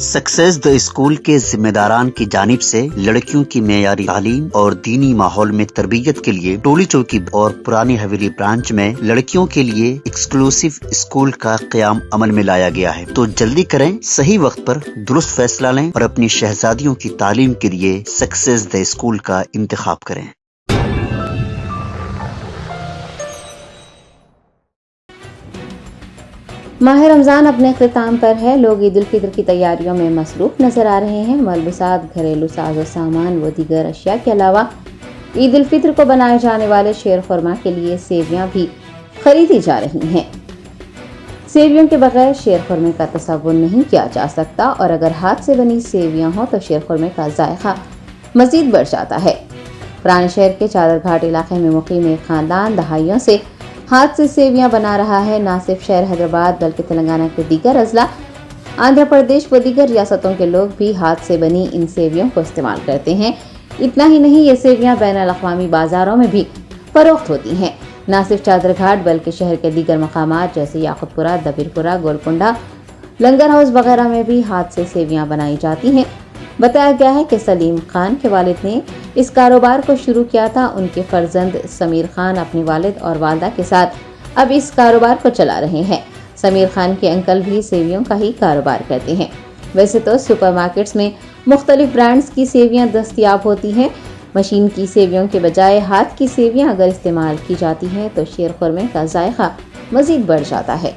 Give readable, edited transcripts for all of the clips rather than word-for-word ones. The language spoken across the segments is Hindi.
सक्सेस द स्कूल के जिम्मेदारान की जानिब से लड़कियों की मेयारी तालीम और दीनी माहौल में तरबियत के लिए टोली चौकी और पुरानी हवेली ब्रांच में लड़कियों के लिए एक्सक्लूसिव स्कूल का क़याम अमल में लाया गया है। तो जल्दी करें, सही वक्त पर दुरुस्त फैसला लें और अपनी शहजादियों की तालीम के लिए सक्सेस द स्कूल का इंतखाब करें। माह रमज़ान अपने अख्ताम पर है। लोग ईद उल फितर की तैयारियों में मसरूफ़ नज़र आ रहे हैं। मलबूसात, घरेलू साजो सामान व दीगर अशिया के अलावा ईद उल फितर को बनाए जाने वाले शेर खुरमा के लिए सेवियां भी खरीदी जा रही हैं। सेवियों के बगैर शेर खुरमे का तसव्वुर नहीं किया जा सकता और अगर हाथ से बनी सेवियां हो तो शेर खुरमे का जायका मजीद बढ़ जाता है। पुराने शहर के चादर घाट इलाके में मुकीम एक खानदान दहाइयों से हाथ से सेवियां बना रहा है। न सिर्फ शहर हैदराबाद बल्कि तेलंगाना के दीगर अजला, आंध्र प्रदेश व दीगर रियासतों के लोग भी हाथ से बनी इन सेवियों को इस्तेमाल करते हैं। इतना ही नहीं, ये सेवियां बैनुल अक़वामी बाजारों में भी फरोख्त होती हैं। न सिर्फ चादर घाट बल्कि शहर के दीगर मकामात जैसे याकुतपुरा, दबीरपुरा, गोलकुंडा, लंगर हाउस वगैरह में भी हाथ से सेवियां बनाई जाती हैं। बताया गया है कि सलीम खान के वालिद ने इस कारोबार को शुरू किया था। उनके फर्जंद समीर खान अपने वालिद और वालदा के साथ अब इस कारोबार को चला रहे हैं। समीर खान के अंकल भी सेवियों का ही कारोबार करते हैं। वैसे तो सुपरमार्केट्स में मुख्तलिफ ब्रांड्स की सेवियां दस्तयाब होती हैं। मशीन की सेवियों के बजाय हाथ की सेवियां अगर इस्तेमाल की जाती हैं तो शेर खुरमे का जायका मजीद बढ़ जाता है।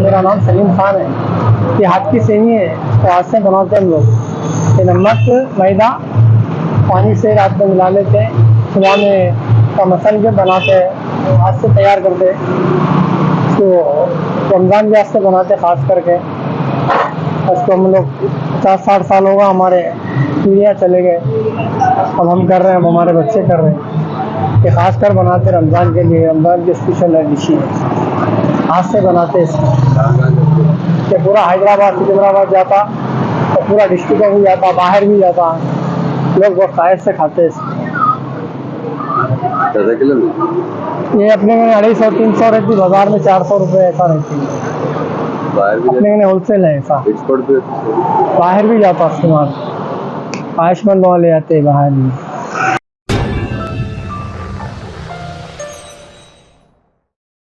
मेरा नाम सलीम खान है। ये हाथ की सेवी है, इसको हाथ से बनाते हैं हम लोग। ये नमक मैदा पानी से रात में मिला लेते हैं, सुबह में का मसल के बनाते हैं, हाथ से तैयार करते हैं। इसको रमज़ान के वास्ते बनाते हैं खास करके। उसको हम लोग 50-60 साल होगा, हमारे पीढ़ियाँ चले गए, अब हम कर रहे हैं, अब हमारे बच्चे कर रहे हैं। ये खासकर बनाते रमज़ान के लिए, रमज़ान की स्पेशल डिश है, हाथ से बनाते इसको। ये पूरा हैदराबाद सिकंदराबाद जाता और पूरा डिस्ट्रिक्ट में भी जाता, बाहर भी जाता, लोग बहुत ख्वाहिश से खाते हैं इसको। कैसे किलो में? ये अपने में 250-300 रहती, बाजार में 400 रुपये ऐसा रहती है। बाहर भी अपने में होलसेल है ऐसा, एक्सपोर्ट भी बाहर भी जाता सामान, ख्वाहिशमंद लोग ले आते हैं बाहर भी।